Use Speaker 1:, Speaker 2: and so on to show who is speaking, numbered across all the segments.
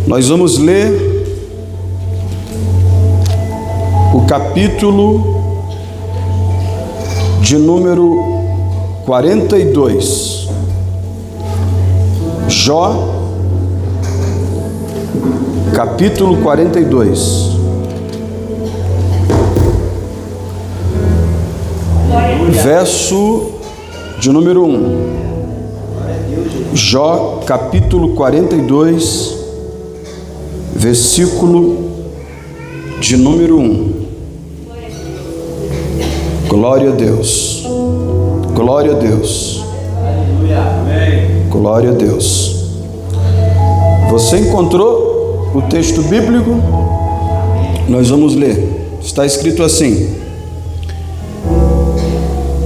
Speaker 1: Nós vamos ler o capítulo de número 42. Jó, capítulo 42. Verso de número 1. Jó, capítulo 42, versículo de número 1. Glória a Deus. Glória a Deus. Glória a Deus. Você encontrou o texto bíblico? Nós vamos ler. Está escrito assim: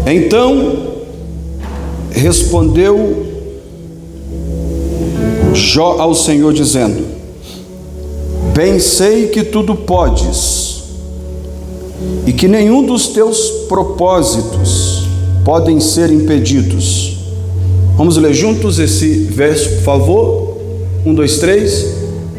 Speaker 1: Então respondeu Jó ao Senhor, dizendo: Bem sei que tudo podes, e que nenhum dos teus propósitos podem ser impedidos. Vamos ler juntos esse verso, por favor? 1, 2, 3.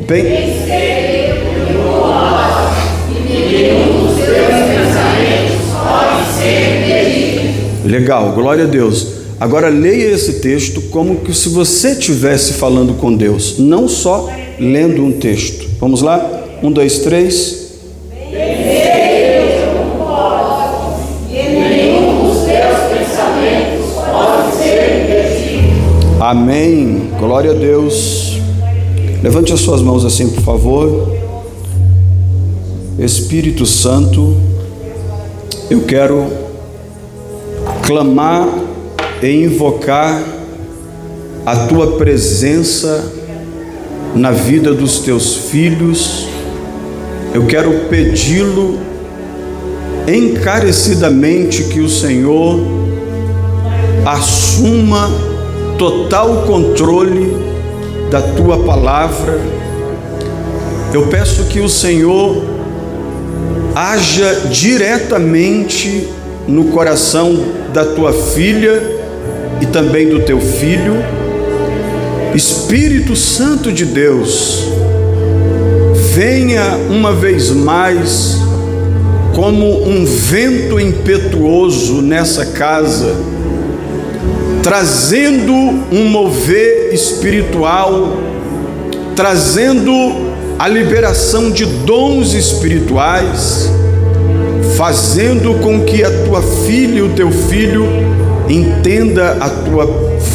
Speaker 1: Bem sei que tudo podes, e nenhum dos teus pensamentos pode ser impedido. Legal, glória a Deus. Agora leia esse texto como que se você estivesse falando com Deus, não só lendo um texto. Vamos lá? 1, 2, 3. Amém. Glória a Deus. Levante as suas mãos assim, por favor. Espírito Santo, eu quero clamar e invocar a tua presença na vida dos teus filhos. Eu quero pedi-lo encarecidamente que o Senhor assuma total controle da tua palavra. Eu peço que o Senhor haja diretamente no coração da tua filha e também do teu filho. Espírito Santo de Deus, venha uma vez mais como um vento impetuoso nessa casa, trazendo um mover espiritual, trazendo a liberação de dons espirituais, fazendo com que a tua filha e o teu filho entenda a tua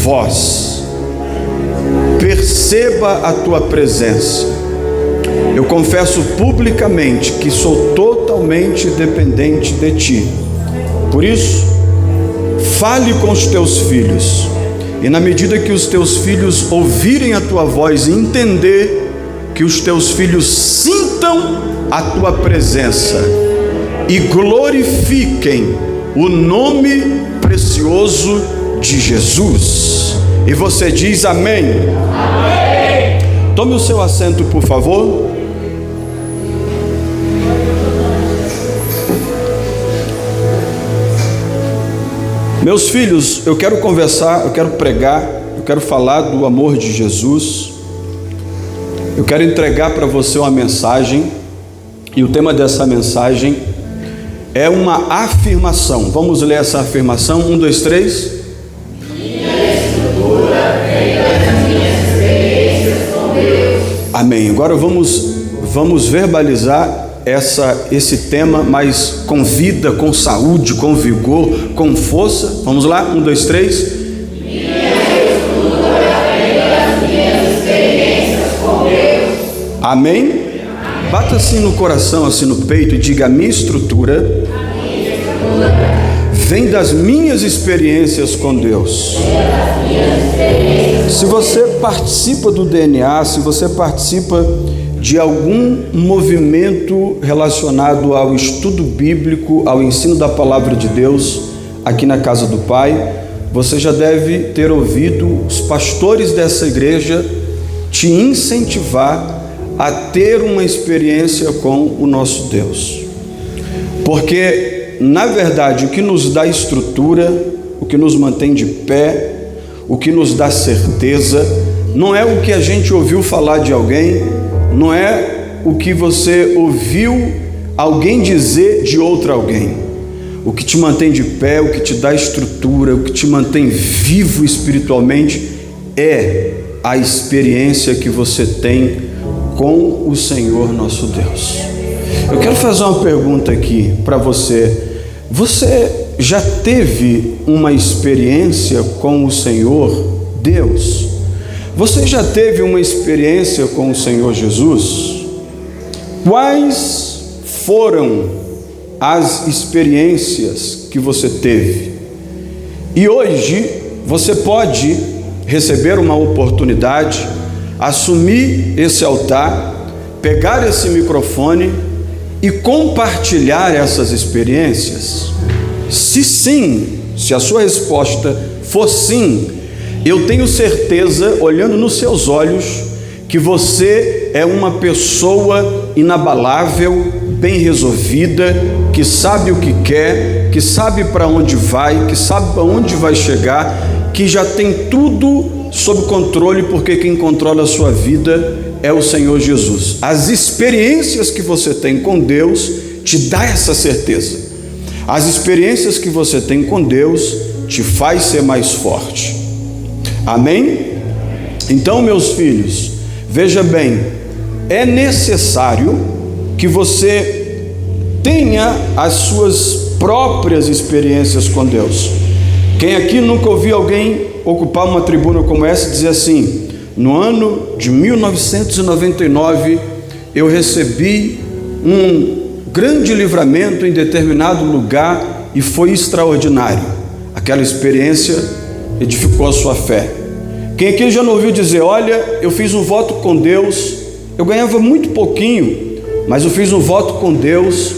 Speaker 1: voz, perceba a tua presença. Eu confesso publicamente que sou totalmente dependente de ti. Por isso, fale com os teus filhos, e na medida que os teus filhos ouvirem a tua voz e entender, que os teus filhos sintam a tua presença e glorifiquem o nome precioso de Jesus. E você diz amém? Amém. Tome o seu assento, por favor. Meus filhos, eu quero conversar, eu quero pregar, eu quero falar do amor de Jesus. Eu quero entregar para você uma mensagem, e o tema dessa mensagem é uma afirmação. Vamos ler essa afirmação? 1, 2, 3. Minha estrutura vem das minhas experiências com Deus. Amém. Agora vamos verbalizar esse tema, mas com vida, com saúde, com vigor, com força. Vamos lá? 1, 2, 3. Minha estrutura vem das minhas experiências com Deus. Amém? Bata assim no coração, assim no peito, e diga: a minha estrutura vem das minhas experiências com Deus. Se você participa do DNA, se você participa de algum movimento relacionado ao estudo bíblico, ao ensino da palavra de Deus, aqui na casa do Pai, você já deve ter ouvido os pastores dessa igreja te incentivar a ter uma experiência com o nosso Deus. Porque, na verdade, o que nos dá estrutura, o que nos mantém de pé, o que nos dá certeza, não é o que a gente ouviu falar de alguém, não é o que você ouviu alguém dizer de outro alguém. O que te mantém de pé, o que te dá estrutura, o que te mantém vivo espiritualmente é a experiência que você tem com o Senhor nosso Deus. Eu quero fazer uma pergunta aqui para você. Você já teve uma experiência com o Senhor Deus? Você já teve uma experiência com o Senhor Jesus? Quais foram as experiências que você teve? E hoje você pode receber uma oportunidade, assumir esse altar, pegar esse microfone e compartilhar essas experiências? Se sim, se a sua resposta for sim, eu tenho certeza, olhando nos seus olhos, que você é uma pessoa inabalável, bem resolvida, que sabe o que quer, que sabe para onde vai, que sabe para onde vai chegar, que já tem tudo sob controle, porque quem controla a sua vida é o Senhor Jesus. As experiências que você tem com Deus te dá essa certeza. As experiências que você tem com Deus te faz ser mais forte. Amém? Então, meus filhos, veja bem, é necessário que você tenha as suas próprias experiências com Deus. Quem aqui nunca ouviu alguém ocupar uma tribuna como essa e dizer assim: no ano de 1999 eu recebi um grande livramento em determinado lugar e foi extraordinário. Aquela experiência edificou a sua fé. Quem aqui já não ouviu dizer: olha, eu fiz um voto com Deus, eu ganhava muito pouquinho, mas eu fiz um voto com Deus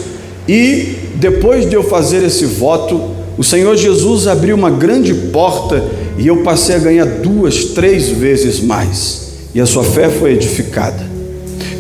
Speaker 1: e depois de eu fazer esse voto, o Senhor Jesus abriu uma grande porta e eu passei a ganhar 2, 3 vezes mais, e a sua fé foi edificada.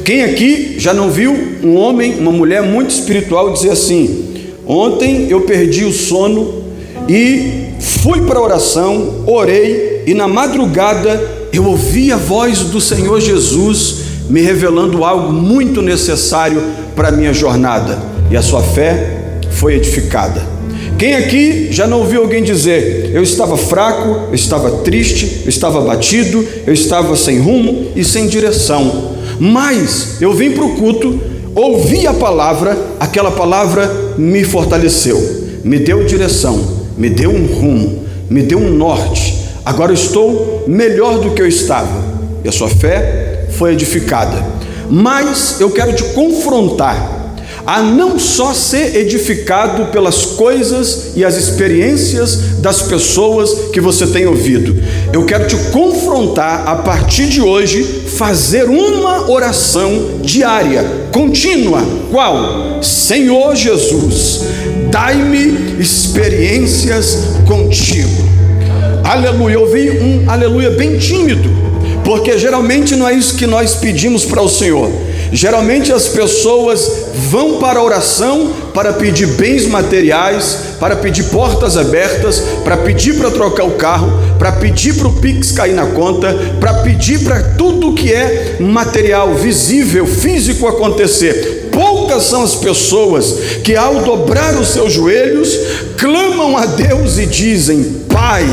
Speaker 1: Quem aqui já não viu um homem, uma mulher muito espiritual dizer assim: ontem eu perdi o sono e fui para a oração, orei, e na madrugada eu ouvi a voz do Senhor Jesus me revelando algo muito necessário para a minha jornada, e a sua fé foi edificada. Quem aqui já não ouviu alguém dizer: eu estava fraco, eu estava triste, eu estava abatido, eu estava sem rumo e sem direção, mas eu vim para o culto, ouvi a palavra, aquela palavra me fortaleceu, me deu direção, me deu um rumo, me deu um norte, agora eu estou melhor do que eu estava, e a sua fé foi edificada. Mas eu quero te confrontar a não só ser edificado pelas coisas e as experiências das pessoas que você tem ouvido. Eu quero te confrontar a partir de hoje, fazer uma oração diária, contínua. Qual? Senhor Jesus, dai-me experiências contigo. Aleluia. Eu ouvi um aleluia bem tímido, porque geralmente não é isso que nós pedimos para o Senhor. Geralmente as pessoas vão para a oração para pedir bens materiais, para pedir portas abertas, para pedir para trocar o carro, para pedir para o Pix cair na conta, para pedir para tudo que é material, visível, físico acontecer. Poucas são as pessoas que, ao dobrar os seus joelhos, clamam a Deus e dizem: Pai,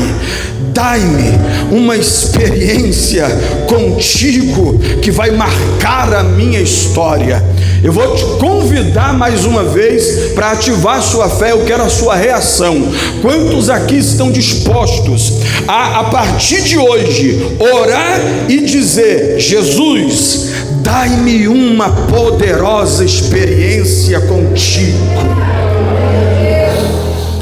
Speaker 1: dai-me uma experiência contigo que vai marcar a minha história. Eu vou te convidar mais uma vez para ativar sua fé. Eu quero a sua reação. Quantos aqui estão dispostos a partir de hoje, orar e dizer: Jesus, dai-me uma poderosa experiência contigo?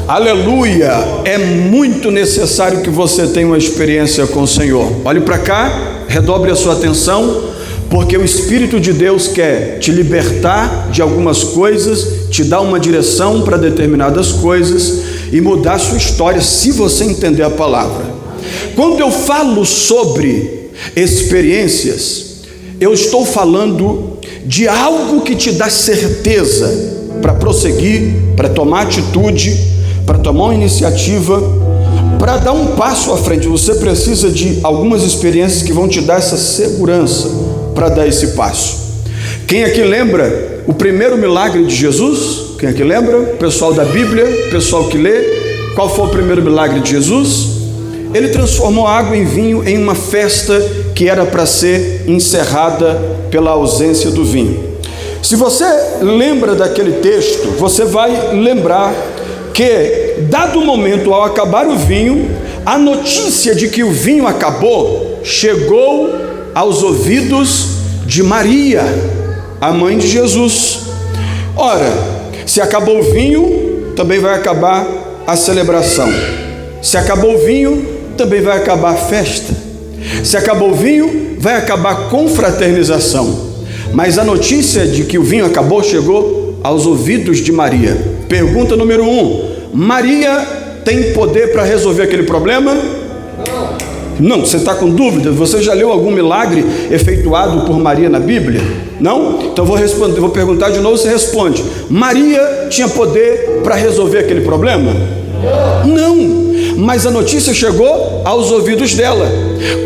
Speaker 1: Aleluia! É muito necessário que você tenha uma experiência com o Senhor. Olhe para cá, redobre a sua atenção, porque o Espírito de Deus quer te libertar de algumas coisas, te dar uma direção para determinadas coisas e mudar a sua história, se você entender a palavra. Quando eu falo sobre experiências, eu estou falando de algo que te dá certeza para prosseguir, para tomar atitude, para tomar uma iniciativa, para dar um passo à frente. Você precisa de algumas experiências que vão te dar essa segurança para dar esse passo. Quem aqui lembra o primeiro milagre de Jesus? Quem aqui lembra? Pessoal da Bíblia, pessoal que lê. Qual foi o primeiro milagre de Jesus? Ele transformou a água em vinho em uma festa que era para ser encerrada pela ausência do vinho. Se você lembra daquele texto, você vai lembrar que, dado o momento, ao acabar o vinho, a notícia de que o vinho acabou chegou aos ouvidos de Maria, a mãe de Jesus. Ora, se acabou o vinho, também vai acabar a celebração. Se acabou o vinho, também vai acabar a festa. Se acabou o vinho, vai acabar a confraternização. Mas a notícia de que o vinho acabou chegou aos ouvidos de Maria. Pergunta número 1: Maria tem poder para resolver aquele problema? Não, você está com dúvida? Você já leu algum milagre efetuado por Maria na Bíblia? Não? Então vou perguntar de novo, você responde. Maria tinha poder para resolver aquele problema? Não, mas a notícia chegou aos ouvidos dela.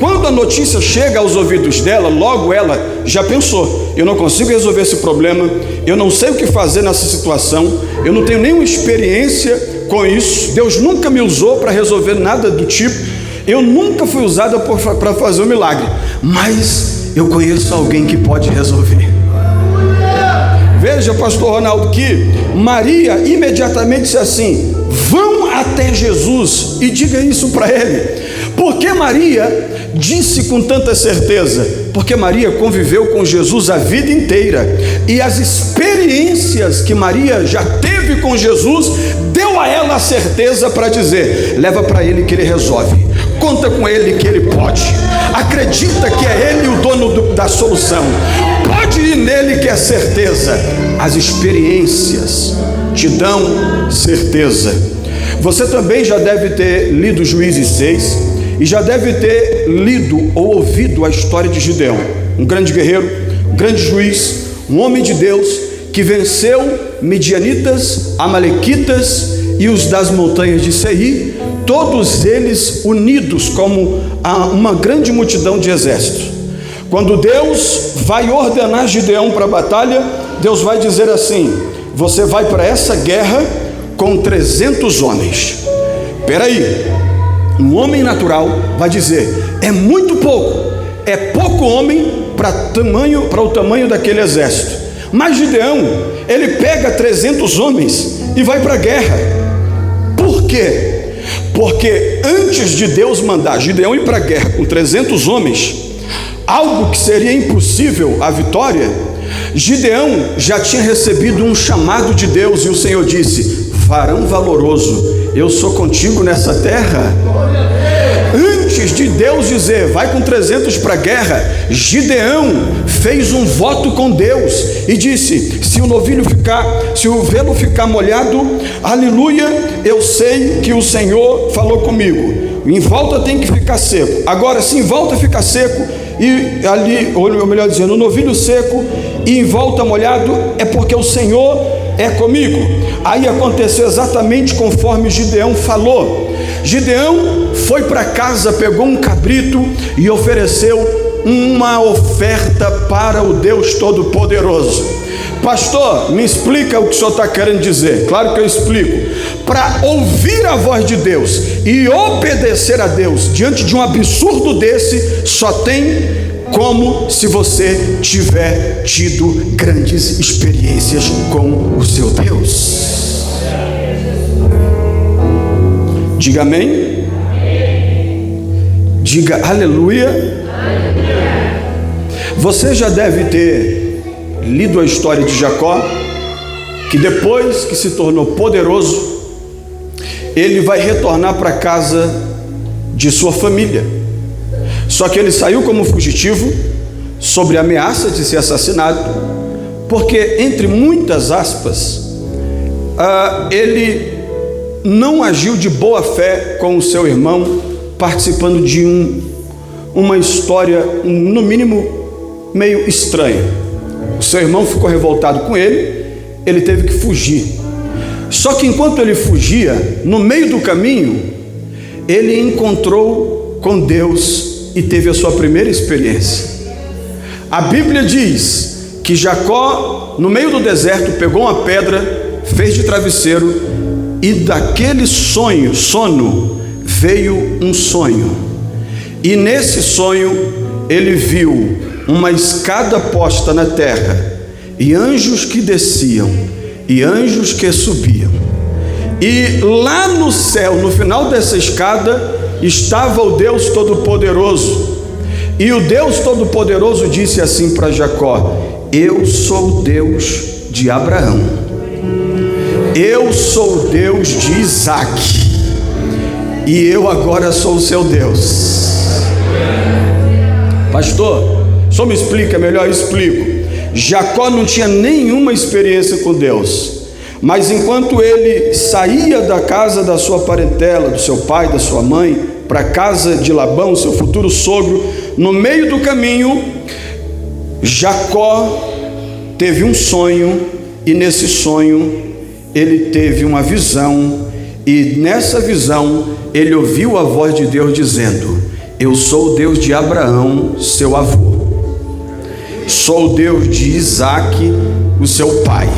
Speaker 1: Quando a notícia chega aos ouvidos dela, logo ela já pensou: eu não consigo resolver esse problema, eu não sei o que fazer nessa situação, eu não tenho nenhuma experiência com isso, Deus nunca me usou para resolver nada do tipo, eu nunca fui usada para fazer um milagre, mas eu conheço alguém que pode resolver. Veja, pastor Ronaldo, que Maria imediatamente disse assim: vão até Jesus e diga isso para ele. Por que Maria disse com tanta certeza? Porque Maria conviveu com Jesus a vida inteira, e as experiências que Maria já teve com Jesus deu a ela a certeza para dizer: leva para ele que ele resolve, conta com ele que ele pode, acredita que é ele o dono da solução, pode ir nele que é certeza. As experiências te dão certeza. Você também já deve ter lido Juízes 6 e já deve ter lido ou ouvido a história de Gideão, um grande guerreiro, um grande juiz, um homem de Deus que venceu midianitas, amalequitas e os das montanhas de Seir, todos eles unidos como uma grande multidão de exército. Quando Deus vai ordenar Gideão para a batalha, Deus vai dizer assim: você vai para essa guerra com 300 homens. Peraí, um homem natural vai dizer: é muito pouco, é pouco homem para o tamanho daquele exército. Mas Gideão, ele pega 300 homens e vai para a guerra. Por quê? Porque antes de Deus mandar Gideão ir para a guerra com 300 homens, algo que seria impossível a vitória, Gideão já tinha recebido um chamado de Deus, e o Senhor disse: varão valoroso, eu sou contigo nessa terra. Antes de Deus dizer vai com 300 para a guerra, Gideão fez um voto com Deus e disse: se o velo ficar molhado, aleluia, eu sei que o Senhor falou comigo. Em volta tem que ficar seco. Agora, se em volta ficar seco e ali, ou melhor dizendo, o novilho seco e em volta molhado, é porque o Senhor é comigo. Aí aconteceu exatamente conforme Gideão falou. Gideão foi para casa, pegou um cabrito e ofereceu uma oferta para o Deus Todo-Poderoso. Pastor, me explica o que o senhor está querendo dizer. Claro que eu explico. Para ouvir a voz de Deus e obedecer a Deus diante de um absurdo desse, só tem como se você tiver tido grandes experiências com o seu Deus. Diga amém. Diga aleluia. Você já deve ter lido a história de Jacó, que depois que se tornou poderoso, ele vai retornar para a casa de sua família. Só que ele saiu como fugitivo, sob ameaça de ser assassinado, porque, entre muitas aspas, ele não agiu de boa fé com o seu irmão, participando de uma história, no mínimo, meio estranha. O seu irmão ficou revoltado com ele, ele teve que fugir. Só que enquanto ele fugia, no meio do caminho, ele encontrou com Deus e teve a sua primeira experiência. A Bíblia diz que Jacó, no meio do deserto, pegou uma pedra, fez de travesseiro, e daquele sono veio um sonho. E nesse sonho ele viu uma escada posta na terra, e anjos que desciam, e anjos que subiam. E lá no céu, no final dessa escada, estava o Deus Todo-Poderoso. E o Deus Todo-Poderoso disse assim para Jacó: eu sou o Deus de Abraão, eu sou o Deus de Isaac, e eu agora sou o seu Deus. Pastor, só me explica melhor? Eu explico. Jacó não tinha nenhuma experiência com Deus, mas enquanto ele saía da casa da sua parentela, do seu pai, da sua mãe, para a casa de Labão, seu futuro sogro, no meio do caminho, Jacó teve um sonho, e nesse sonho ele teve uma visão, e nessa visão ele ouviu a voz de Deus dizendo: eu sou o Deus de Abraão, seu avô, sou o Deus de Isaac, o seu pai,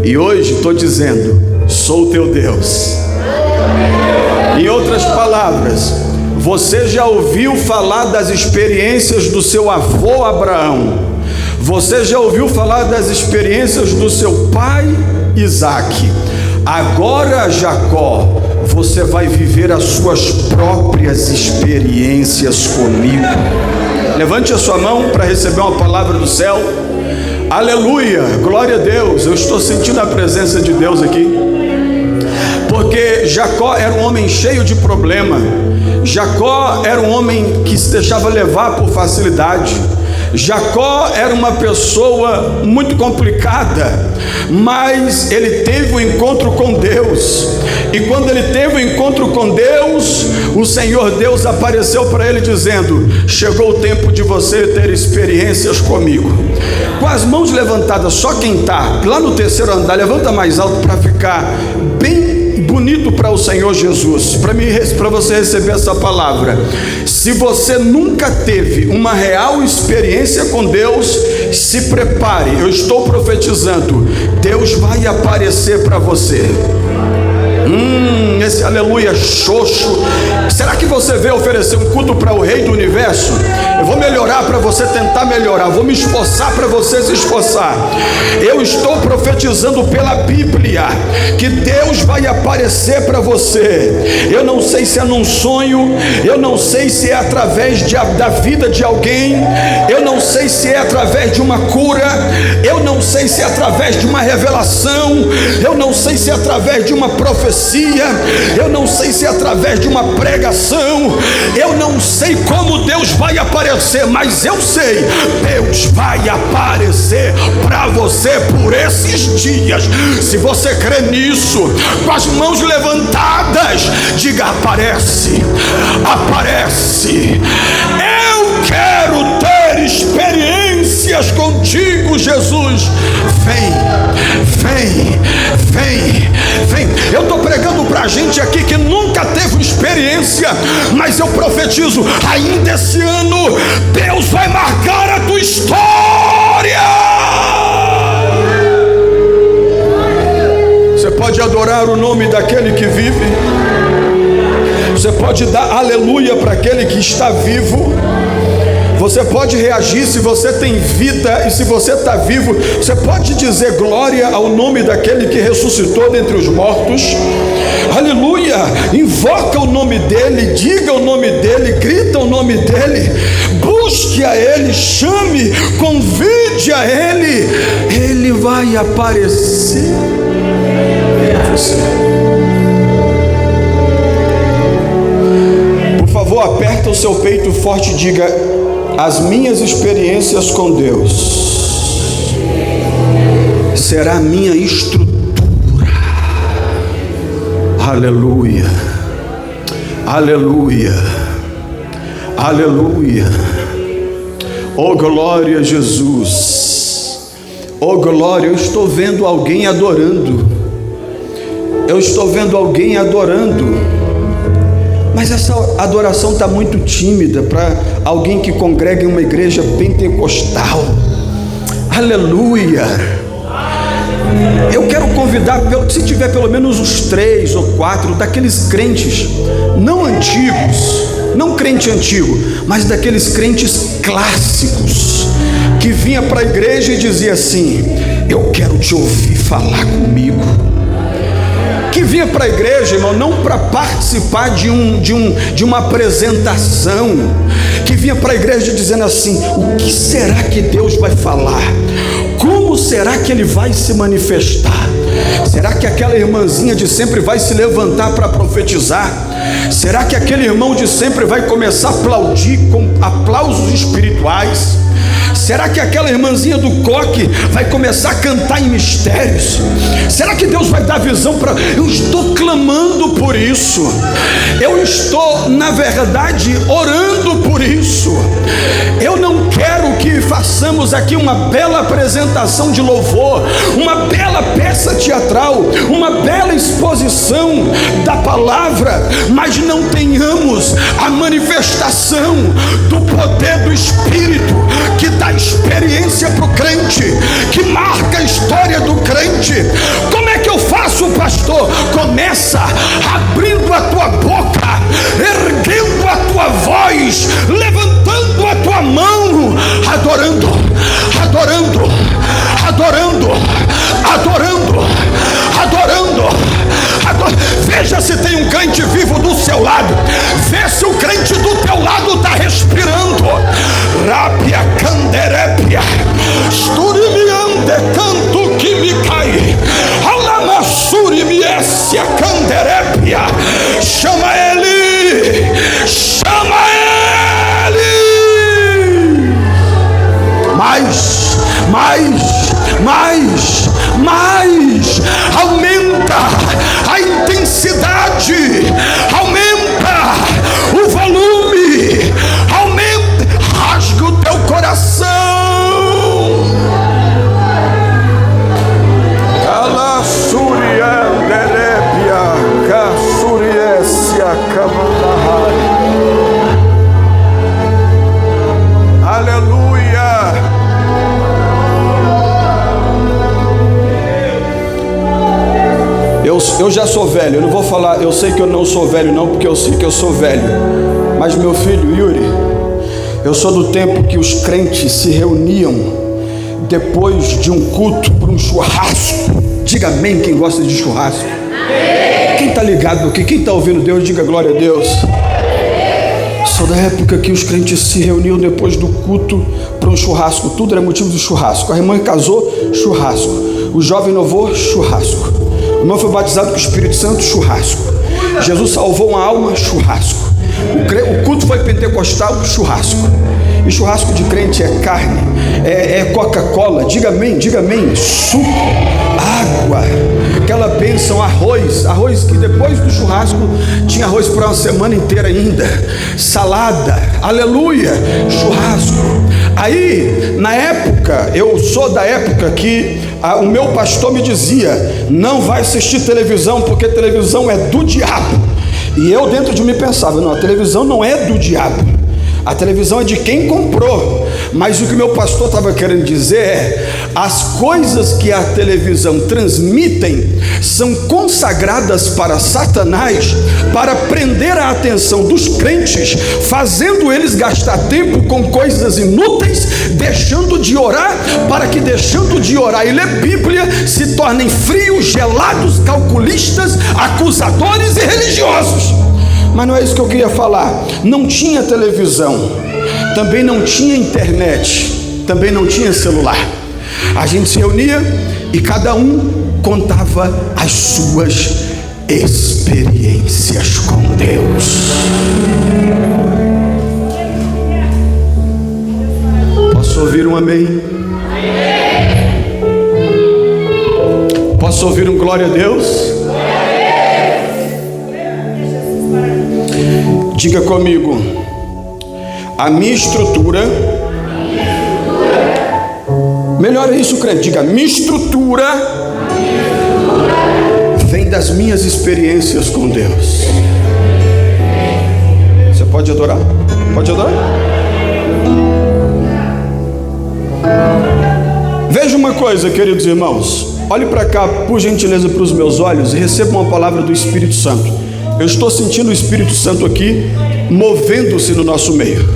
Speaker 1: e hoje estou dizendo: sou o teu Deus. Em outras palavras, você já ouviu falar das experiências do seu avô Abraão, você já ouviu falar das experiências do seu pai Isaac. Agora, Jacó, você vai viver as suas próprias experiências comigo. Levante a sua mão para receber uma palavra do céu. Aleluia, glória a Deus. Eu estou sentindo a presença de Deus aqui, porque Jacó era um homem cheio de problema. Jacó era um homem que se deixava levar por facilidade. Jacó era uma pessoa muito complicada, mas ele teve um encontro com Deus, e quando ele teve um encontro com Deus, o Senhor Deus apareceu para ele dizendo: chegou o tempo de você ter experiências comigo. Com as mãos levantadas, só quem está lá no terceiro andar, levanta mais alto para ficar bem bonito para o Senhor Jesus, para você receber essa palavra. Se você nunca teve uma real experiência com Deus, se prepare, eu estou profetizando, Deus vai aparecer para você. Esse aleluia xoxo. Será que você veio oferecer um culto para o Rei do Universo? Eu vou melhorar para você tentar melhorar, vou me esforçar para você se esforçar. Eu estou profetizando pela Bíblia que Deus vai aparecer para você. Eu não sei se é num sonho, eu não sei se é através da vida de alguém, eu não sei se é através de uma cura, eu não sei se é através de uma revelação, eu não sei se é através de uma profecia, eu não sei se é através de uma pregação, eu não sei como Deus vai aparecer, mas eu sei, Deus vai aparecer para você por esses dias. Se você crê nisso, com as mãos levantadas, diga: aparece, aparece. Eu quero ter experiências contigo, Jesus. Vem, vem, vem, vem. Eu estou pregando para gente aqui que nunca teve experiência, mas eu profetizo, ainda esse ano Deus vai marcar a tua história. Você pode adorar o nome daquele que vive, você pode dar aleluia para aquele que está vivo. Você pode reagir se você tem vida, e se você está vivo, você pode dizer glória ao nome daquele que ressuscitou dentre os mortos. Aleluia, invoca o nome dele, diga o nome dele, grita o nome dele, busque a ele, chame, convide a ele, ele vai aparecer para você. Por favor, aperta o seu peito forte e diga: as minhas experiências com Deus será a minha estrutura. Aleluia, aleluia, aleluia. Oh glória a Jesus, oh glória. Eu estou vendo alguém adorando, eu estou vendo alguém adorando, mas essa adoração está muito tímida para alguém que congrega em uma igreja pentecostal. Aleluia. Eu quero convidar, se tiver pelo menos uns 3 ou 4 daqueles crentes, não antigos, não crente antigo, mas daqueles crentes clássicos, que vinha para a igreja e dizia assim: eu quero te ouvir falar comigo. Que vinha para a igreja, irmão, não para participar de uma apresentação, que vinha para a igreja dizendo assim: o que será que Deus vai falar? Como será que Ele vai se manifestar? Será que aquela irmãzinha de sempre vai se levantar para profetizar? Será que aquele irmão de sempre vai começar a aplaudir com aplausos espirituais? Será que aquela irmãzinha do coque vai começar a cantar em mistérios? Será que Deus vai dar visão para... Eu estou clamando por isso. Eu estou, na verdade, orando por isso. Eu não quero que façamos aqui uma bela apresentação de louvor, uma bela peça teatral, uma bela exposição da palavra, mas não tenhamos a manifestação do poder do Espírito, que dá experiência para o crente, que marca a história do crente. Como é que eu faço, pastor? Começa abrindo a tua boca, erguendo a tua voz, levantando a tua mão, adorando, adorando, adorando, adorando, adorando. Veja se tem um crente vivo do seu lado. Vê se o crente do teu lado está respirando. Rápia canderépia, sturimiande canto que me cai, alamassuri miessia canderépia. Chama ele, chama ele. Mais, aumenta a intensidade, aumenta o volume, aumenta, rasga o teu coração. Aleluia. Eu já sou velho, eu não vou falar, eu sei que eu não sou velho não, porque eu sei que eu sou velho, mas meu filho Yuri, eu sou do tempo que os crentes se reuniam depois de um culto para um churrasco. Diga amém quem gosta de churrasco. Quem está ligado aqui, quem está ouvindo Deus, diga glória a Deus. Sou da época que os crentes se reuniam depois do culto para um churrasco, tudo era motivo de churrasco. A irmã casou, churrasco. O jovem noivou, churrasco. O irmão foi batizado com o Espírito Santo, churrasco. Jesus salvou uma alma, churrasco. O culto foi pentecostal, churrasco. E churrasco de crente é carne, é Coca-Cola, diga amém, suco, água, aquela bênção, arroz que depois do churrasco tinha arroz para uma semana inteira ainda, salada, aleluia, churrasco. Aí, na época, eu sou da época que o meu pastor me dizia: não vai assistir televisão, porque televisão é do diabo. E eu dentro de mim pensava: não, a televisão não é do diabo, a televisão é de quem comprou. Mas o que meu pastor estava querendo dizer é: as coisas que a televisão transmitem são consagradas para Satanás, para prender a atenção dos crentes, fazendo eles gastar tempo com coisas inúteis, deixando de orar, para que deixando de orar e ler Bíblia se tornem frios, gelados, calculistas, acusadores e religiosos. Mas não é isso que eu queria falar. Não tinha televisão, também não tinha internet, também não tinha celular. A gente se reunia e cada um contava as suas experiências com Deus. Posso ouvir um amém? Posso ouvir um glória a Deus? Diga comigo: a minha estrutura, melhor é isso, crente, diga: minha estrutura vem das minhas experiências com Deus. Você pode adorar? Pode adorar? coisa, queridos irmãos. Olhe para cá, por gentileza, para os meus olhos e receba uma palavra do Espírito Santo. Eu estou sentindo o Espírito Santo aqui, movendo-se no nosso meio.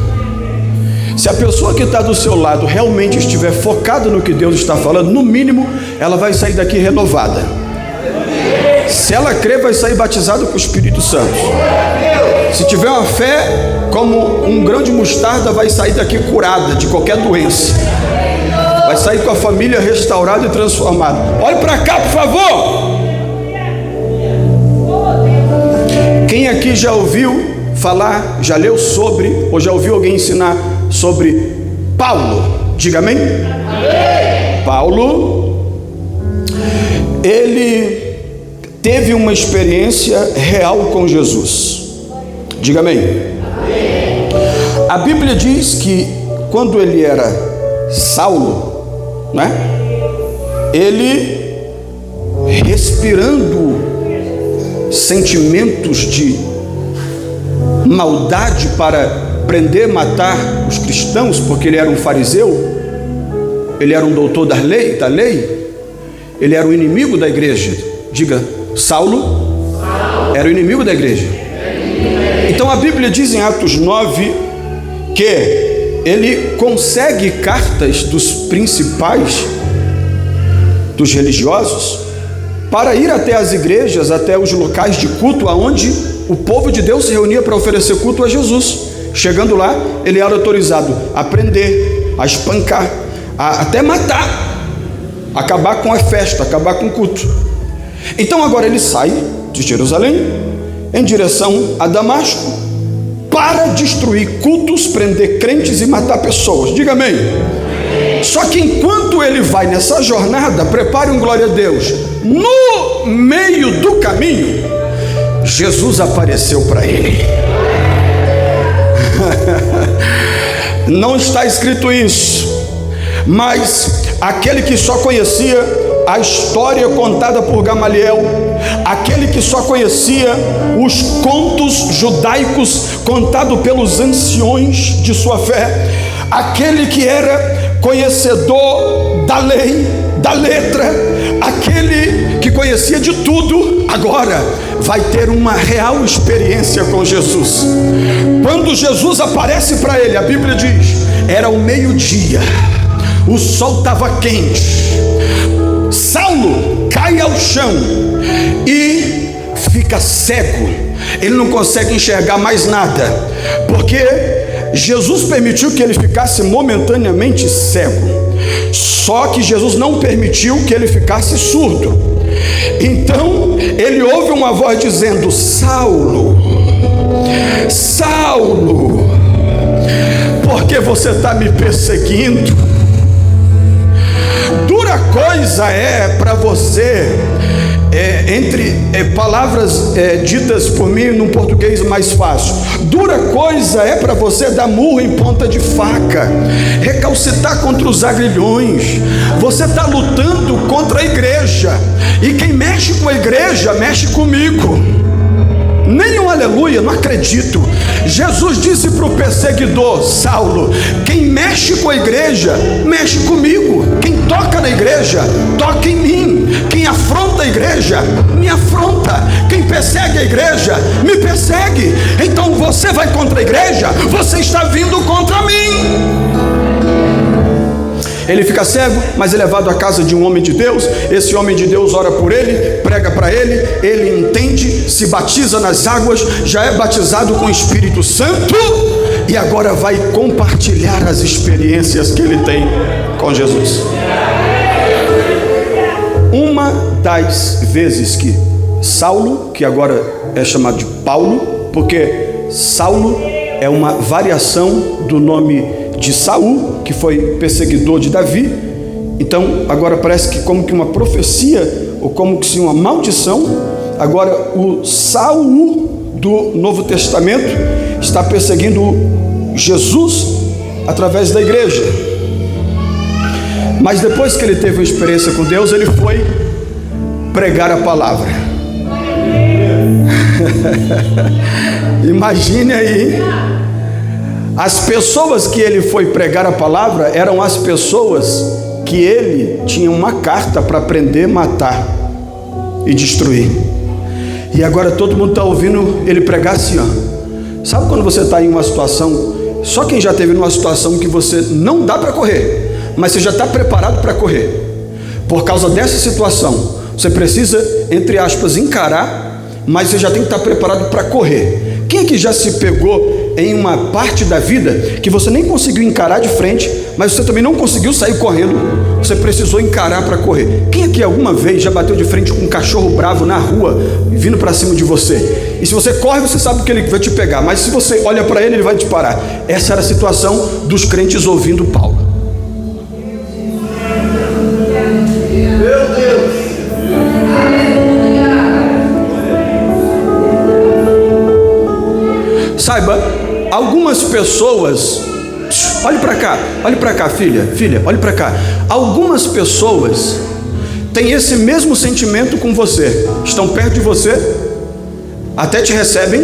Speaker 1: Se a pessoa que está do seu lado realmente estiver focada no que Deus está falando, no mínimo, ela vai sair daqui renovada. Se ela crer, vai sair batizada com o Espírito Santo. Se tiver uma fé como um grão de mostarda, vai sair daqui curada de qualquer doença. Vai sair com a família restaurada e transformada. Olhe para cá, por favor. Quem aqui já ouviu falar, já leu sobre, ou já ouviu alguém ensinar sobre Paulo? Diga amém. Paulo, ele teve uma experiência real com Jesus. Diga amém. A Bíblia diz que quando ele era Saulo, né? Ele respirando sentimentos de maldade para prender, matar os cristãos, porque ele era um fariseu, ele era um doutor da lei, ele era o inimigo da igreja. Diga, Saulo era o inimigo da igreja. Então a Bíblia diz em Atos 9 que ele consegue cartas dos principais, dos religiosos, para ir até as igrejas, até os locais de culto, aonde o povo de Deus se reunia para oferecer culto a Jesus. Chegando lá, ele era autorizado a prender, a espancar, a até matar, acabar com a festa, acabar com o culto. Então agora ele sai de Jerusalém em direção a Damasco para destruir cultos, prender crentes e matar pessoas. Diga amém. Só que enquanto ele vai nessa jornada, prepare um glória a Deus, no meio do caminho, Jesus apareceu para ele. Não está escrito isso, mas aquele que só conhecia a história contada por Gamaliel, aquele que só conhecia os contos judaicos contados pelos anciões de sua fé, aquele que era conhecedor da lei, da letra, aquele que conhecia de tudo, agora vai ter uma real experiência com Jesus. Quando Jesus aparece para ele, a Bíblia diz, era o meio-dia, o sol estava quente. Saulo cai ao chão e fica cego. Ele não consegue enxergar mais nada, porque Jesus permitiu que ele ficasse momentaneamente cego. Só que Jesus não permitiu que ele ficasse surdo. Então ele ouve uma voz dizendo: Saulo, Saulo, por que você está me perseguindo? Dura coisa é para você, entre palavras ditas por mim num português mais fácil, dura coisa é para você dar murro em ponta de faca, recalcitar contra os agrilhões. Você está lutando contra a igreja, e quem mexe com a igreja mexe comigo. Nem um aleluia, não acredito. Jesus disse para o perseguidor Saulo: quem mexe com a igreja mexe comigo, quem toca na igreja toca em mim, quem afronta a igreja me afronta, quem persegue a igreja me persegue. Então você vai contra a igreja, você está vindo contra mim. Ele fica cego, mas é levado à casa de um homem de Deus. Esse homem de Deus ora por ele, prega para ele, ele entende, se batiza nas águas, já é batizado com o Espírito Santo, e agora vai compartilhar as experiências que ele tem com Jesus. Uma das vezes que Saulo, que agora é chamado de Paulo, porque Saulo é uma variação do nome de Saul, que foi perseguidor de Davi. Então agora parece que como que uma profecia, ou como que uma maldição. Agora o Saul do Novo Testamento está perseguindo Jesus através da igreja. Mas depois que ele teve uma experiência com Deus, ele foi pregar a palavra. Imagine aí, as pessoas que ele foi pregar a palavra eram as pessoas que que ele tinha uma carta para prender, matar e destruir. E agora todo mundo está ouvindo ele pregar assim, ó. Sabe quando você está em uma situação, só quem já teve numa situação que você não dá para correr, mas você já está preparado para correr. Por causa dessa situação, você precisa, entre aspas, encarar, mas você já tem que estar preparado para correr. Quem aqui já se pegou em uma parte da vida que você nem conseguiu encarar de frente, mas você também não conseguiu sair correndo, você precisou encarar para correr? Quem aqui alguma vez já bateu de frente com um cachorro bravo na rua, vindo para cima de você? E se você corre, você sabe que ele vai te pegar, mas se você olha para ele, ele vai te parar. Essa era a situação dos crentes ouvindo Paulo.
Speaker 2: Meu Deus!
Speaker 1: Saiba, algumas pessoas, olhe para cá, filha, olhe para cá. Algumas pessoas têm esse mesmo sentimento com você, estão perto de você, até te recebem,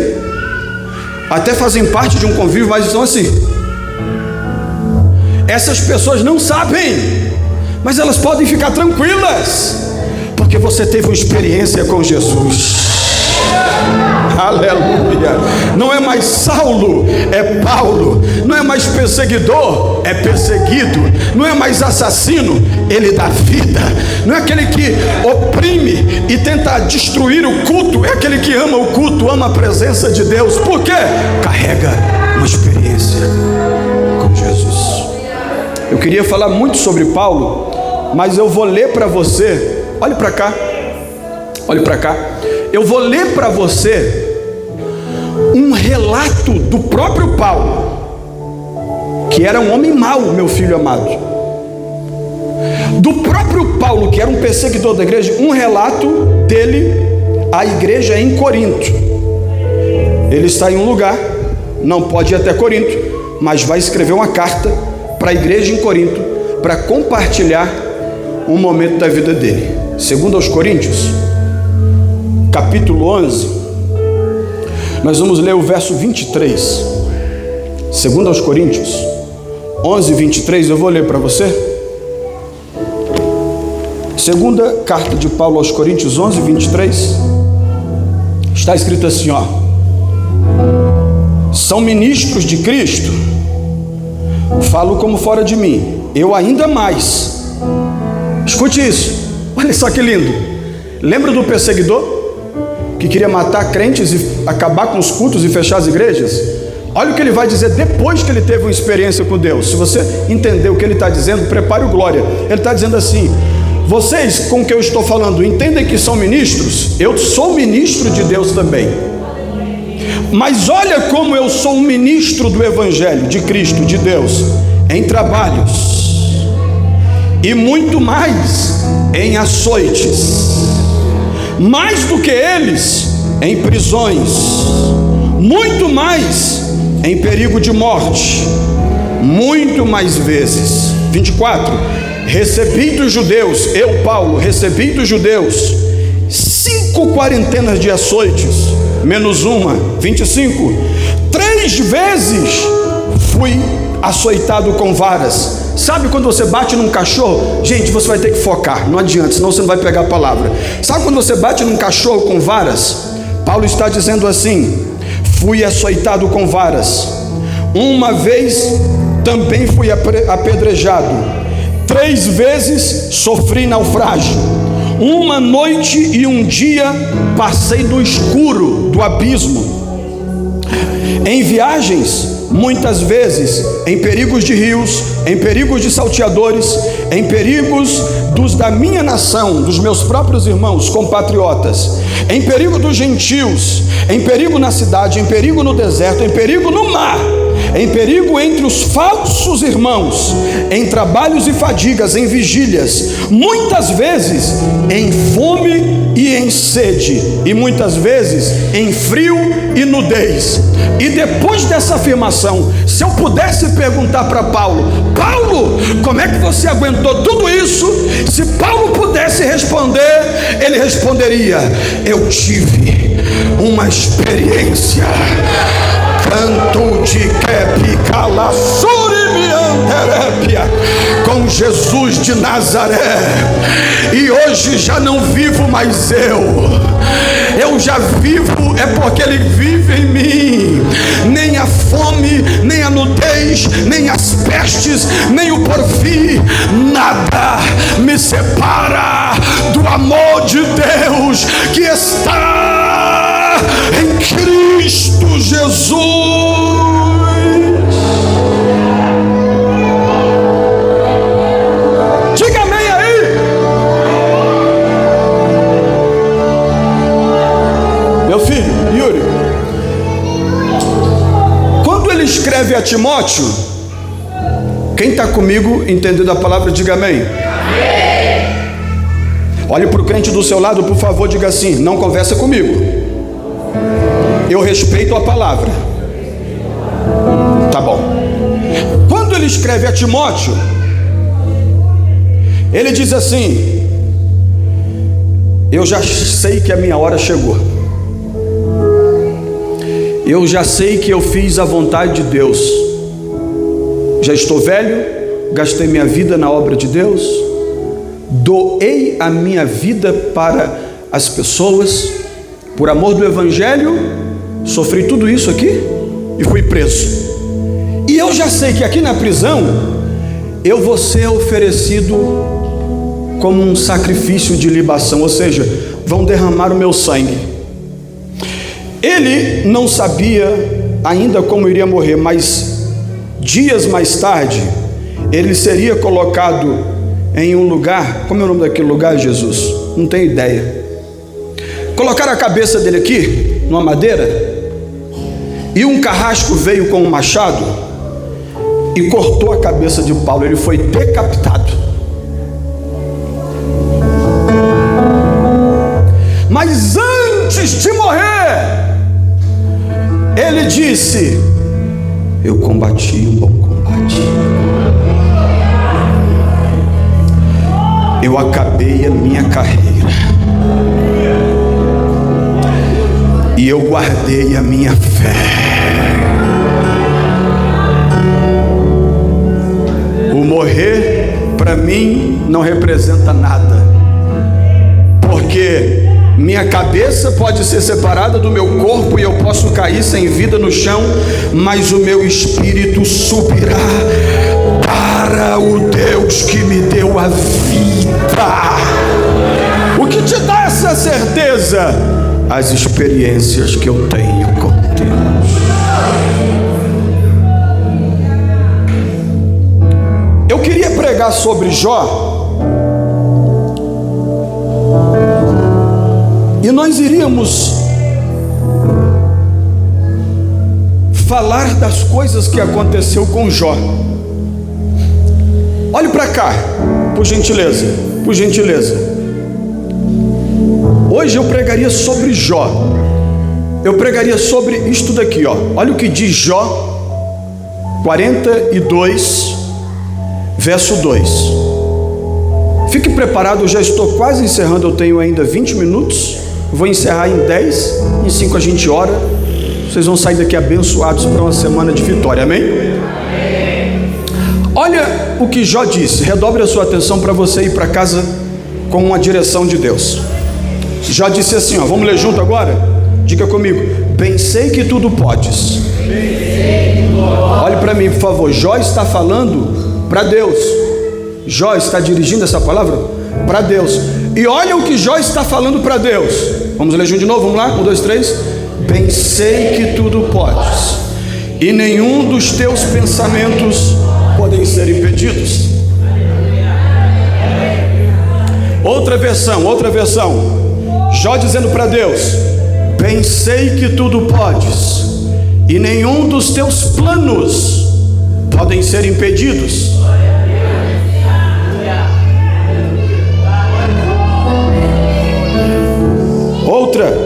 Speaker 1: até fazem parte de um convívio, mas estão assim. Essas pessoas não sabem, mas elas podem ficar tranquilas, porque você teve uma experiência com Jesus. Aleluia. Não é mais Saulo, é Paulo. Não é mais perseguidor, é perseguido. Não é mais assassino, ele dá vida. Não é aquele que oprime e tenta destruir o culto, é aquele que ama o culto, ama a presença de Deus. Por quê? Carrega uma experiência com Jesus. Eu queria falar muito sobre Paulo, mas eu vou ler para você. Olhe para cá. Olhe para cá. Eu vou ler para você um relato do próprio Paulo, que era um homem mau, meu filho amado. Do próprio Paulo, que era um perseguidor da igreja, um relato dele à igreja em Corinto. Ele está em um lugar, não pode ir até Corinto, mas vai escrever uma carta para a igreja em Corinto, para compartilhar um momento da vida dele. Segundo aos Coríntios, capítulo 11, nós vamos ler o verso 23. Segundo aos Coríntios 11, 23, eu vou ler para você. Segunda carta de Paulo aos Coríntios 11, 23. Está escrito assim, ó: são ministros de Cristo, falo como fora de mim, eu ainda mais. Escute isso, olha só que lindo. Lembra do perseguidor que queria matar crentes e acabar com os cultos e fechar as igrejas? Olha o que ele vai dizer depois que ele teve uma experiência com Deus. Se você entender o que ele está dizendo, prepare o glória. Ele está dizendo assim: vocês com que eu estou falando, entendem que são ministros? Eu sou ministro de Deus também. Mas olha como eu sou um ministro do Evangelho, de Cristo, de Deus, em trabalhos, e muito mais em açoites, mais do que eles em prisões, muito mais em perigo de morte, muito mais vezes. 24, recebi dos judeus, eu Paulo, recebi dos judeus 5 quarentenas de açoites, menos uma. 25, 3 vezes fui açoitado com varas. Sabe quando você bate num cachorro? Gente, você vai ter que focar, não adianta, senão você não vai pegar a palavra. Sabe quando você bate num cachorro com varas? Paulo está dizendo assim: fui açoitado com varas. Uma vez também fui apedrejado. 3 vezes sofri naufrágio. Uma noite e um dia passei no escuro do abismo. Em viagens, muitas vezes, em perigos de rios, em perigos de salteadores, em perigos dos da minha nação, dos meus próprios irmãos, compatriotas, em perigo dos gentios, em perigo na cidade, em perigo no deserto, em perigo no mar, em perigo entre os falsos irmãos, em trabalhos e fadigas, em vigílias, muitas vezes em fome e em sede, e muitas vezes em frio e nudez. E depois dessa afirmação, se eu pudesse perguntar para Paulo: Paulo, como é que você aguentou tudo isso? Se Paulo pudesse responder, ele responderia: eu tive uma experiência. Canto de quepi calassuri mianterépia com Jesus de Nazaré, e hoje já não vivo mais eu já vivo, é porque Ele vive em mim. Nem a fome, nem a nudez, nem as pestes, nem o porvir, nada me separa do amor de Deus que está em Cristo Jesus. Diga amém aí. Meu filho, Yuri, quando ele escreve a Timóteo, quem está comigo entendendo a palavra, diga amém. Olhe para o crente do seu lado, por favor, diga assim: não conversa comigo, eu respeito a palavra. Tá bom. Quando ele escreve a Timóteo, ele diz assim: eu já sei que a minha hora chegou, eu já sei que eu fiz a vontade de Deus, já estou velho, gastei minha vida na obra de Deus, doei a minha vida para as pessoas, por amor do Evangelho, sofri tudo isso aqui e fui preso. E eu já sei que aqui na prisão eu vou ser oferecido como um sacrifício de libação, ou seja, vão derramar o meu sangue. Ele não sabia ainda como iria morrer, mas dias mais tarde ele seria colocado em um lugar. Como é o nome daquele lugar, Jesus? Não tenho ideia. Colocaram a cabeça dele aqui numa madeira, e um carrasco veio com um machado e cortou a cabeça de Paulo. Ele foi decapitado. Mas antes de morrer, ele disse: eu combati um bom combate, eu acabei a minha carreira, e eu guardei a minha fé. O morrer para mim não representa nada, porque minha cabeça pode ser separada do meu corpo e eu posso cair sem vida no chão, mas o meu espírito subirá para o Deus que me deu a vida. O que te dá essa certeza? As experiências que eu tenho com Deus. Eu queria pregar sobre Jó, e nós iríamos falar das coisas que aconteceu com Jó. Olhe para cá, por gentileza, por gentileza. Hoje eu pregaria sobre Jó. Eu pregaria sobre isto daqui, ó. Olha o que diz Jó 42, verso 2. Fique preparado, eu já estou quase encerrando, eu tenho ainda 20 minutos. Vou encerrar em 10, em 5 a gente ora. Vocês vão sair daqui abençoados para uma semana de vitória, amém? Olha o que Jó disse. Redobre a sua atenção para você ir para casa com uma direção de Deus. Jó disse assim, ó, vamos ler junto agora? Diga comigo: bem sei que tudo podes. Olhe para mim, por favor. Jó está falando para Deus. Jó está dirigindo essa palavra para Deus. E olha o que Jó está falando para Deus. Vamos ler junto de novo, vamos lá? 1, 2, 3. Bem sei que tudo podes, e nenhum dos teus pensamentos podem ser impedidos. Outra versão. Jó dizendo para Deus: bem sei que tudo podes, e nenhum dos teus planos podem ser impedidos.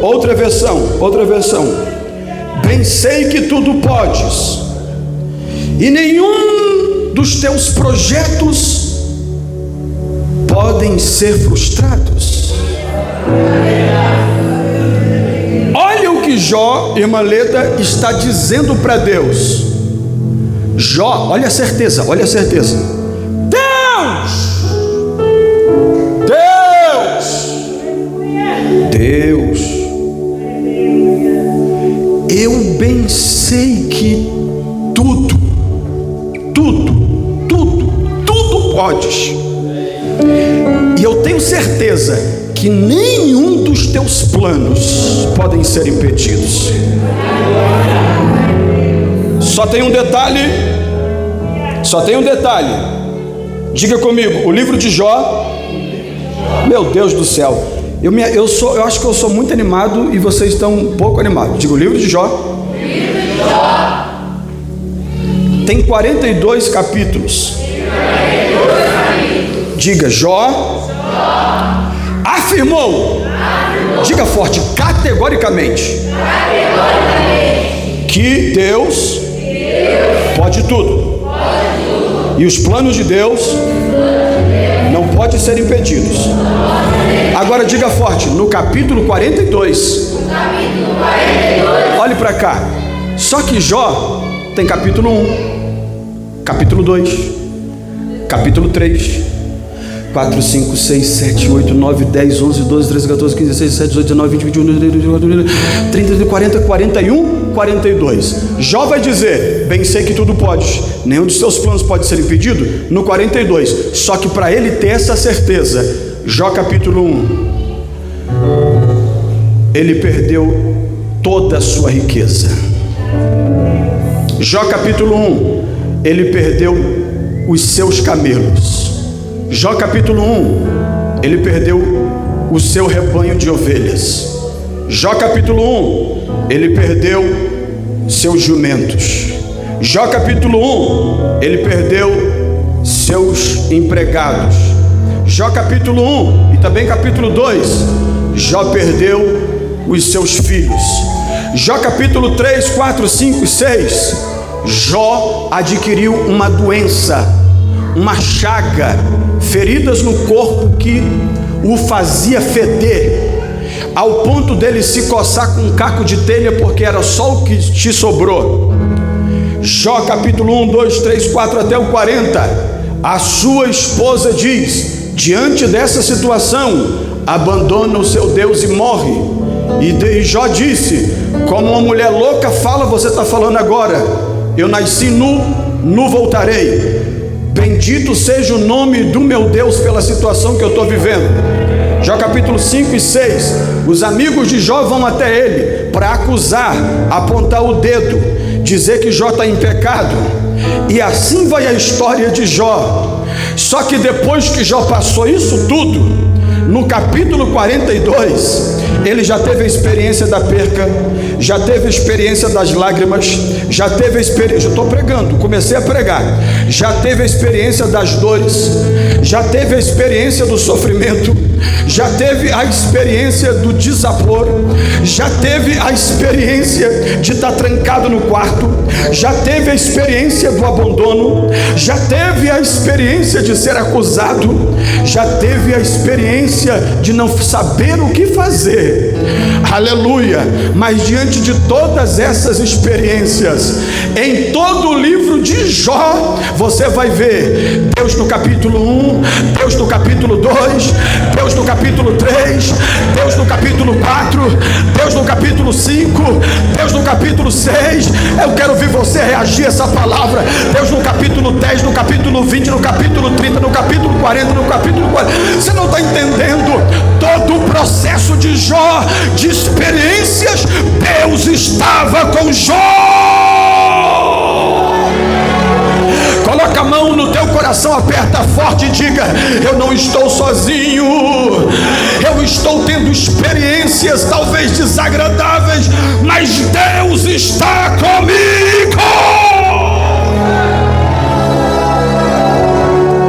Speaker 1: Outra versão. Bem sei que tudo podes, e nenhum dos teus projetos podem ser frustrados. Olha o que Jó, irmã Leda, está dizendo para Deus. Jó, olha a certeza. Deus Deus, eu bem sei que tudo podes, e eu tenho certeza que nenhum dos teus planos podem ser impedidos. Só tem um detalhe, diga comigo, o livro de Jó. Meu Deus do céu, eu acho que eu sou muito animado e vocês estão um pouco animados. Diga, o livro de Jó tem 42 capítulos. Diga, Jó afirmou, diga forte, categoricamente, que Deus pode tudo, e os planos de Deus não podem ser impedidos. Agora diga forte, no capítulo 42, olhe para cá, só que Jó tem capítulo 1, capítulo 2, capítulo 3, 4, 5, 6, 7, 8, 9, 10, 11, 12, 13, 14, 15, 16, 17, 18, 19, 20, 21, 22, 30, 40, 41, 42. Jó vai dizer, bem sei que tudo pode, nenhum dos seus planos pode ser impedido, no 42. Só que para ele ter essa certeza, Jó capítulo 1, ele perdeu toda a sua riqueza. Jó capítulo 1, ele perdeu os seus camelos. Jó capítulo 1, ele perdeu o seu rebanho de ovelhas. Jó capítulo 1, ele perdeu seus jumentos. Jó capítulo 1, ele perdeu seus empregados. Jó capítulo 1 e também capítulo 2, Jó perdeu os seus filhos. Jó capítulo 3, 4, 5 e 6, Jó adquiriu uma doença, uma chaga, feridas no corpo que o fazia feder, ao ponto dele se coçar com um caco de telha, porque era só o que te sobrou. Jó capítulo 1, 2, 3, 4 até o 40, a sua esposa diz, diante dessa situação, abandona o seu Deus e morre. E Jó disse, como uma mulher louca fala, você está falando agora, eu nasci nu, nu voltarei. Bendito seja o nome do meu Deus pela situação que eu estou vivendo. Jó capítulo 5 e 6, os amigos de Jó vão até ele para acusar, apontar o dedo, dizer que Jó está em pecado. E assim vai a história de Jó. Só que depois que Jó passou isso tudo, no capítulo 42, ele já teve a experiência da perca, já teve a experiência das lágrimas, já teve a experiência, eu estou pregando, comecei a pregar, já teve a experiência das dores, já teve a experiência do sofrimento, já teve a experiência do desaporo, já teve a experiência de estar trancado no quarto, já teve a experiência do abandono, já teve a experiência de ser acusado, já teve a experiência de não saber o que fazer. Aleluia! Mas diante de todas essas experiências, em todo o livro de Jó, você vai ver Deus no capítulo 1, Deus no capítulo 2, Deus no capítulo 3, Deus no capítulo 4, Deus no capítulo 5, Deus no capítulo 6. Eu quero ver você reagir a essa palavra. Deus no capítulo 10, no capítulo 20, no capítulo 30, no capítulo 40, no capítulo 40. Você não está entendendo todo o processo de Jó, de experiências. Deus estava com Jó. Coloca a mão no teu coração, aperta forte e diga, eu não estou sozinho, eu estou tendo experiências talvez desagradáveis, mas Deus está comigo.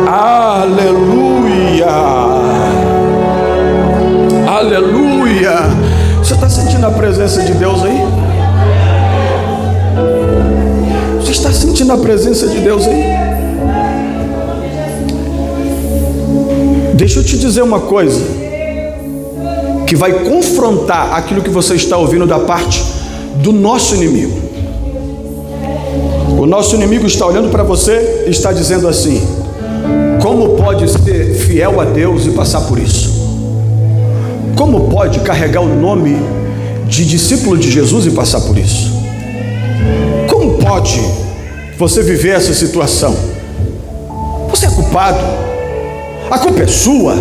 Speaker 1: Aleluia, aleluia. Você está sentindo a presença de Deus aí? Você está sentindo a presença de Deus aí? Deixa eu te dizer uma coisa que vai confrontar aquilo que você está ouvindo da parte do nosso inimigo. O nosso inimigo está olhando para você e está dizendo assim: como pode ser fiel a Deus e passar por isso? Como pode carregar o nome de discípulo de Jesus e passar por isso? Como pode você viver essa situação? Você é culpado, a culpa é sua.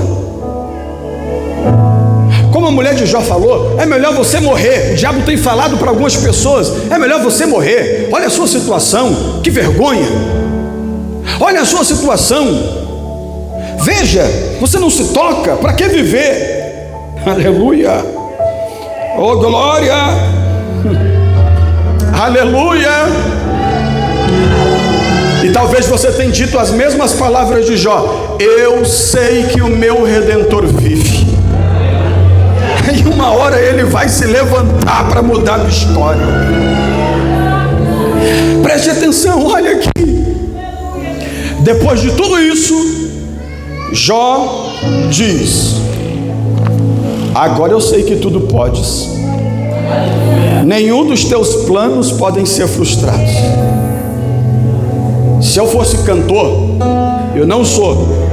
Speaker 1: Como a mulher de Jó falou, é melhor você morrer. O diabo tem falado para algumas pessoas, é melhor você morrer. Olha a sua situação, que vergonha. Olha a sua situação. Veja, você não se toca, para que viver? Aleluia. Oh glória. Aleluia. E talvez você tenha dito as mesmas palavras de Jó: eu sei que o meu Redentor vive. E uma hora ele vai se levantar para mudar a história. Preste atenção, olha aqui. Depois de tudo isso, Jó diz: agora eu sei que tudo podes. Nenhum dos teus planos podem ser frustrados. Se eu fosse cantor, eu não sou,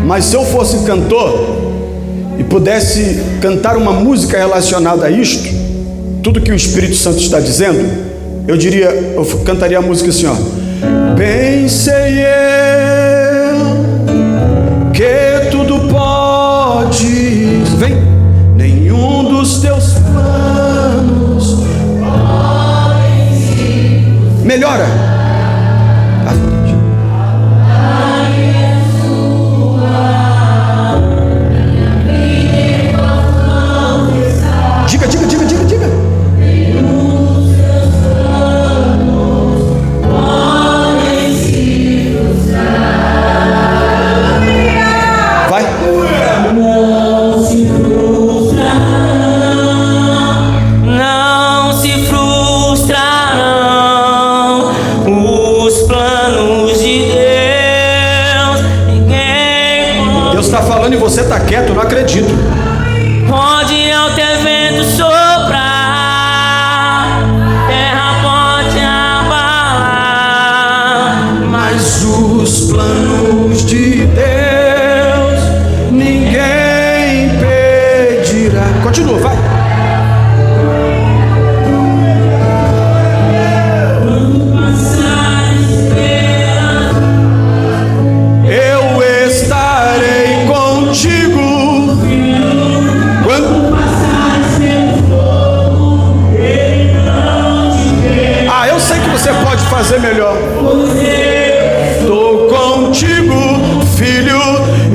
Speaker 1: mas se eu fosse cantor e pudesse cantar uma música relacionada a isto, tudo que o Espírito Santo está dizendo, eu cantaria a música assim, ó: bem sei eu que tudo podes, vem, nenhum dos teus planos melhora. Diga. Vai.
Speaker 3: Não se frustrarão os planos de Deus.
Speaker 1: Deus está falando e você está quieto, eu não acredito.
Speaker 3: Pode ao ter vento soprar, terra pode abalar,
Speaker 1: Mas os planos de Deus ninguém impedirá. Continua, vai. Eu estarei contigo. Eu sei que você pode fazer melhor. Estou contigo, filho.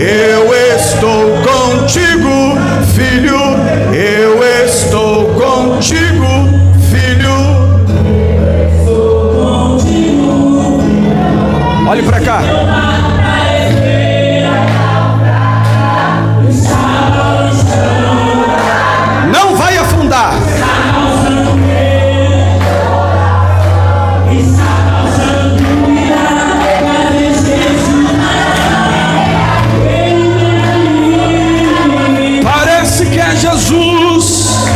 Speaker 1: Eu estou contigo, filho. Eu estou contigo, filho. Olhe para cá. Não vai afundar. Parece que é Jesus.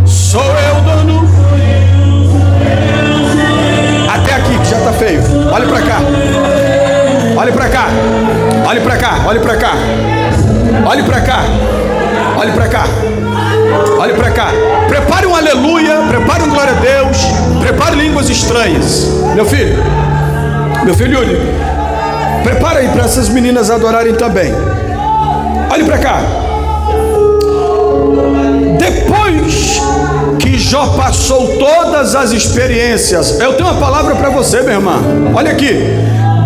Speaker 1: Sou eu dono. Até aqui que já está feio. Olhe para cá. Olhe para cá. Olhe para cá. Olhe para cá. Olhe para cá. Olhe para cá. Olhe para cá. Prepare um aleluia. Prepare um glória a Deus. Prepare línguas estranhas. Meu filho Yuri, prepara aí para essas meninas adorarem também. Olhe para cá. Depois que Jó passou todas as experiências, eu tenho uma palavra para você, minha irmã. Olha aqui.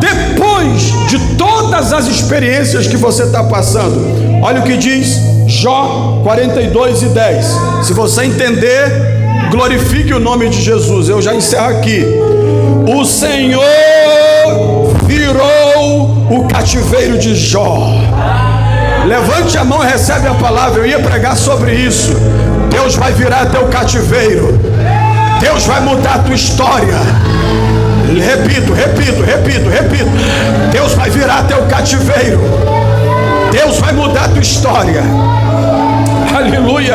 Speaker 1: Depois de todas as experiências que você está passando, olha o que diz Jó 42:10. Se você entender, glorifique o nome de Jesus. Eu já encerro aqui. O Senhor virou o cativeiro de Jó. Levante a mão e recebe a palavra. Eu ia pregar sobre isso. Deus vai virar teu cativeiro. Deus vai mudar a tua história. Repito. Deus vai virar teu cativeiro. Deus vai mudar a tua história. Aleluia.